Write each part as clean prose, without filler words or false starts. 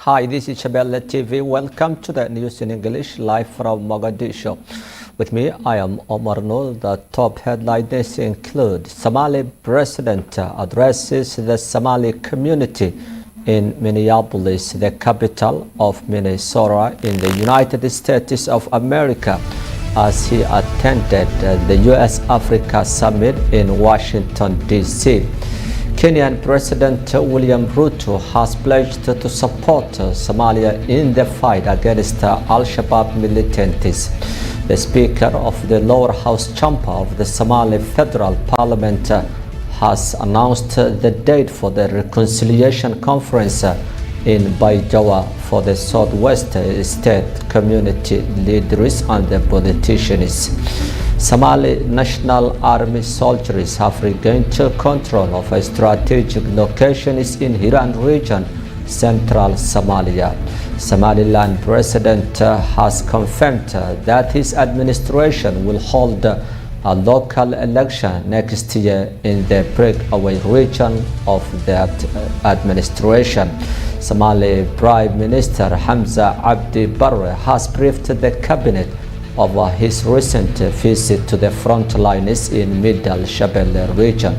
Hi, this is Shabelle TV. Welcome to the news in English, live from Mogadishu. With me, I am Omar Noor. The top headlines include Somali president addresses the Somali community in Minneapolis, the capital of Minnesota in the United States of America, as he attended the U.S.-Africa Summit in Washington, D.C. Kenyan President William Ruto has pledged to support Somalia in the fight against Al-Shabaab militants. The Speaker of the lower house chamber of the Somali Federal Parliament has announced the date for the reconciliation conference in Baidoa for the Southwest State community leaders and the politicians. Somali National Army soldiers have regained control of strategic locations in Hiran region, central Somalia. Somaliland President has confirmed that his administration will hold a local election next year in the breakaway region of that administration. Somali Prime Minister Hamza Abdi Barre has briefed the cabinet of his recent visit to the front lines in Middle Shabelle region.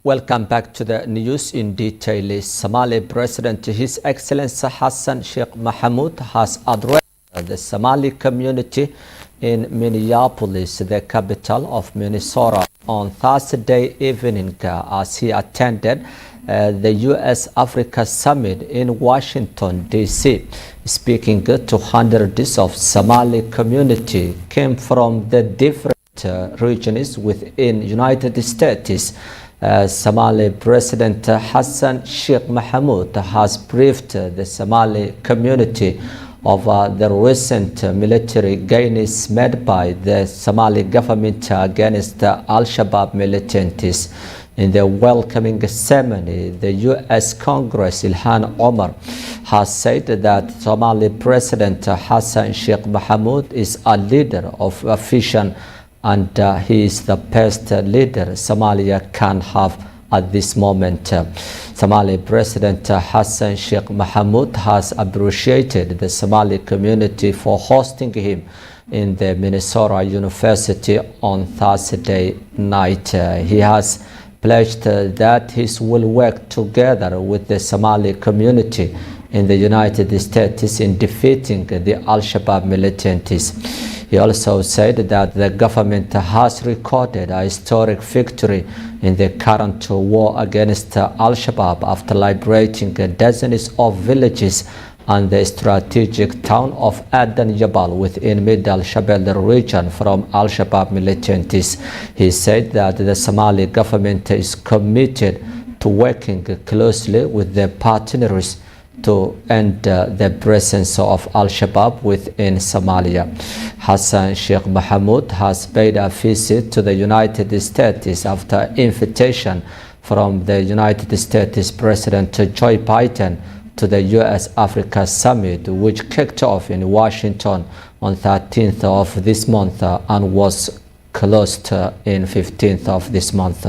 Welcome back to the news in detail. Somali President His Excellency Hassan Sheikh Mohamud has addressed the Somali community in Minneapolis, the capital of Minnesota, on Thursday evening as he attended the U.S.-Africa Summit in Washington, D.C. Speaking to hundreds of Somali community came from the different regions within United States. Somali President Hassan Sheikh Mohamud has briefed the Somali community of the recent military gains made by the Somali government against the Al-Shabaab militants. In the welcoming ceremony, the U.S. Congress Ilhan Omar has said that Somali President Hassan Sheikh Mohamud is a leader of a vision, and he is the best leader Somalia can have at this moment. Somali President Hassan Sheikh Mohamud has appreciated the Somali community for hosting him in the Minnesota University on Thursday night. He has pledged that he will work together with the Somali community in the United States in defeating the Al-Shabaab militants. He also said that the government has recorded a historic victory in the current war against Al-Shabaab after liberating dozens of villages and the strategic town of Adan Jabal within Middle Shabelle region from Al-Shabaab militants. He said that the Somali government is committed to working closely with their partners to end the presence of Al-Shabaab within Somalia. Hassan Sheikh Mohamud has paid a visit to the United States after invitation from the United States President Joe Biden to the U.S.-Africa Summit, which kicked off in Washington on 13th of this month and was closed in 15th of this month.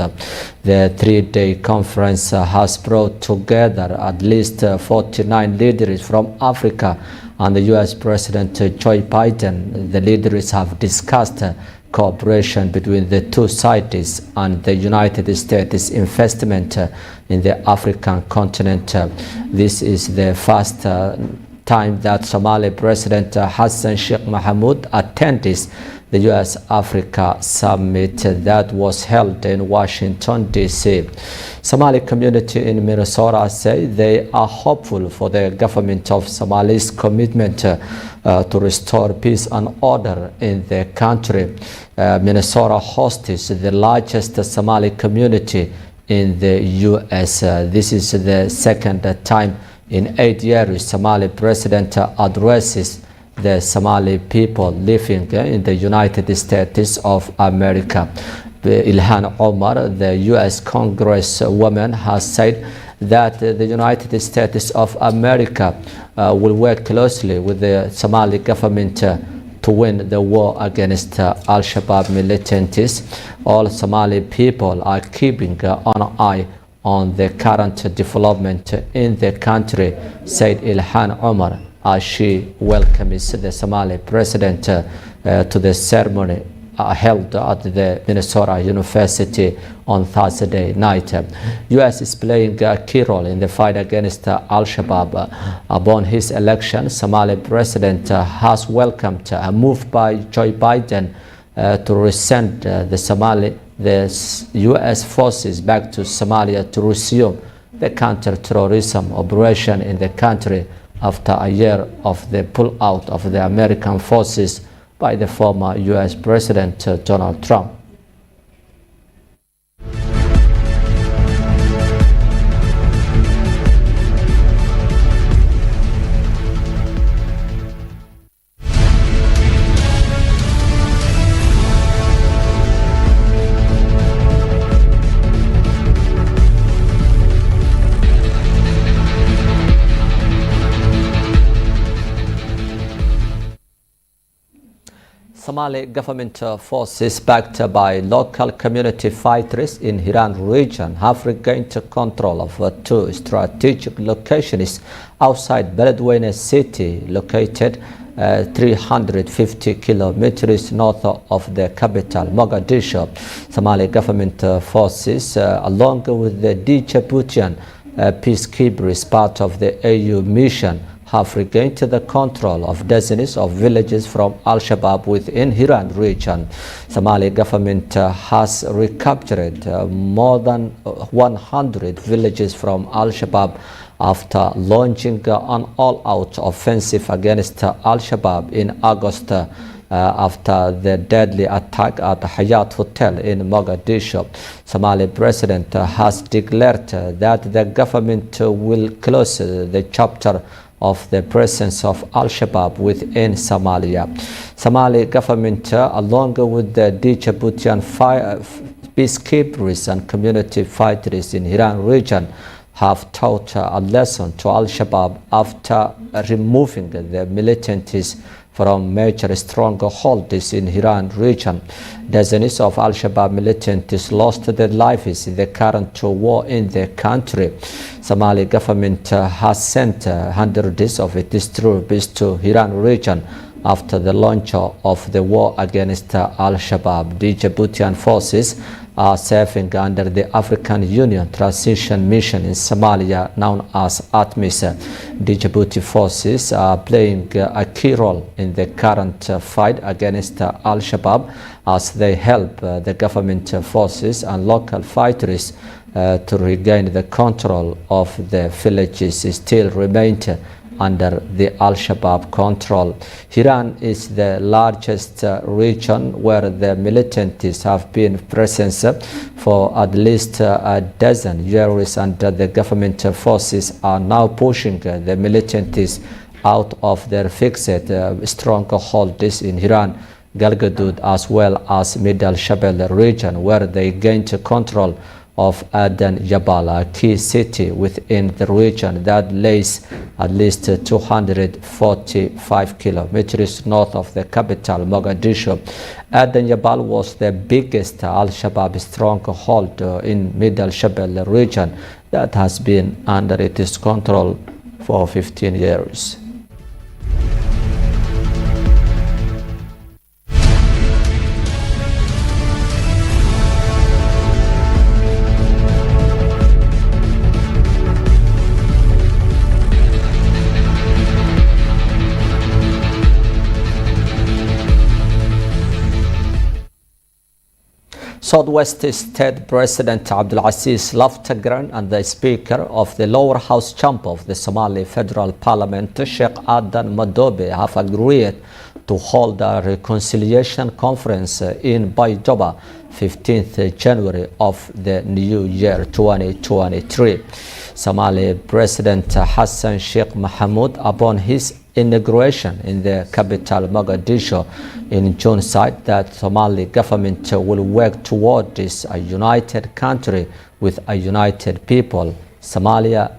The three-day conference has brought together at least 49 leaders from Africa and the U.S. President Joe Biden. The leaders have discussed cooperation between the two sides and the United States investment in the African continent. This is the first time that Somali President Hassan Sheikh Mohamud attended the U.S.-Africa Summit that was held in Washington, D.C. Somali community in Minnesota say they are hopeful for the government of Somali's commitment to restore peace and order in the country. Minnesota hosts the largest Somali community in the U.S. This is the second time in 8 years Somali president addresses the Somali people living in the United States of America. Ilhan Omar, the U.S. Congresswoman, has said that the United States of America will work closely with the Somali government to win the war against Al-Shabaab militants. All Somali people are keeping an eye on the current development in the country, said Ilhan Omar, as she welcomes the Somali president to the ceremony held at the Minnesota University on Thursday night. U.S. is playing a key role in the fight against Al-Shabaab. Upon his election, Somali president has welcomed a move by Joe Biden to resend the U.S. forces back to Somalia to resume the counter-terrorism operation in the country after a year of the pull-out of the American forces by the former U.S. President Donald Trump. Somali government forces backed by local community fighters in Hiran region have regained control of two strategic locations outside Beledweyne city, located 350 kilometers north of the capital, Mogadishu. Somali government forces, along with the Djiboutian peacekeepers, part of the AU mission, have regained the control of dozens of villages from Al-Shabaab within Hiran region. Somali government has recaptured more than 100 villages from Al-Shabaab after launching an all-out offensive against Al-Shabaab in August after the deadly attack at the Hayat Hotel in Mogadishu. Somali president has declared that the government will close the chapter of the presence of Al-Shabaab within Somalia. Somali government, along with the Djiboutian peacekeepers and community fighters in Hiran region, have taught a lesson to Al-Shabaab after removing the militants from major strongholds in Hiran region. Dozens of Al-Shabaab militants lost their lives in the current war in the country. Somali government has sent hundreds of its troops to Hiran region after the launch of the war against Al-Shabaab. The Djiboutian forces are serving under the African Union Transition Mission in Somalia, known as ATMIS. The Djibouti forces are playing a key role in the current fight against Al-Shabaab as they help the government forces and local fighters to regain the control of the villages still remained under the Al-Shabaab control. Hiran is the largest region where the militants have been present for at least a dozen years, and the government forces are now pushing the militants out of their fixed strongholds in Hiran, Galgaduud, as well as Middle Shabelle region, where they gained control of Aden Jabal, a key city within the region that lays at least 245 kilometers north of the capital, Mogadishu. Aden Jabal was the biggest Al-Shabaab stronghold in Middle Shabelle region that has been under its control for 15 years. Southwest State President Abdulaziz Laftagran and the Speaker of the lower house chamber of the Somali Federal Parliament, Sheikh Adan Madobe, have agreed to hold a reconciliation conference in Baydoba, 15th January of the new year 2023. Somali President Hassan Sheikh Mohamud, upon his inauguration in the capital Mogadishu in June, said that Somali government will work toward this a united country with a united people. Somalia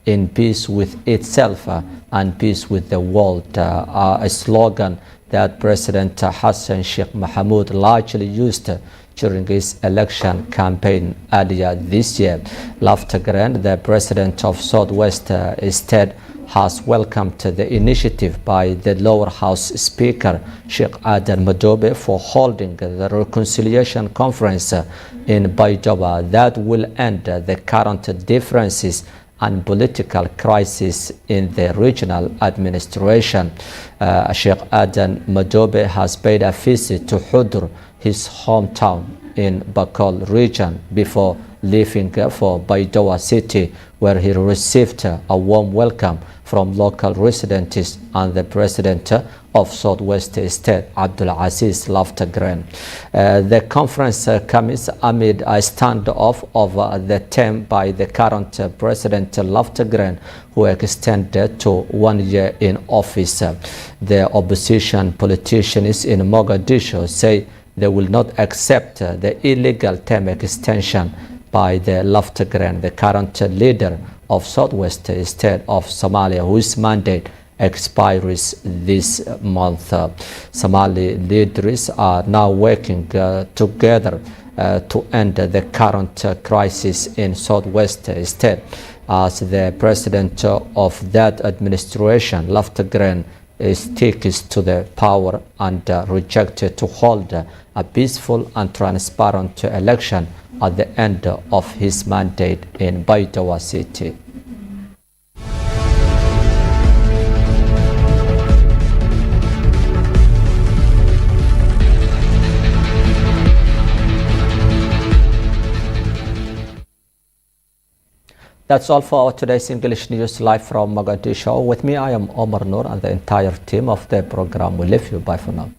in peace with itself and peace with the world, a slogan that President Hassan Sheikh Mohamud largely used during his election campaign earlier this year. Laftagrand, the president of Southwest State, has welcomed the initiative by the lower house speaker Sheikh Adan Madobe for holding the reconciliation conference in Baidoa that will end the current differences and political crisis in the regional administration. Sheikh Adan Madobe has paid a visit to Hudur, his hometown in Bakol region, before leaving for Baidoa city, where he received a warm welcome from local residents and the president of Southwest State, Abdul Aziz Laftagrand. The conference comes amid a standoff over the term by the current President Laftagrand, who extended to 1 year in office. The opposition politicians in Mogadishu say they will not accept the illegal term extension by the Laftagrand, the current leader of Southwest State of Somalia, whose mandate expires this month. Somali leaders are now working together to end the current crisis in Southwest State. As the president of that administration, Laftagrand sticks to the power and rejected to hold a peaceful and transparent election at the end of his mandate in Baidoa city. That's all for today's English news live from Mogadishu. With me, I am Omar Noor, and the entire team of the program will leave you. Bye for now.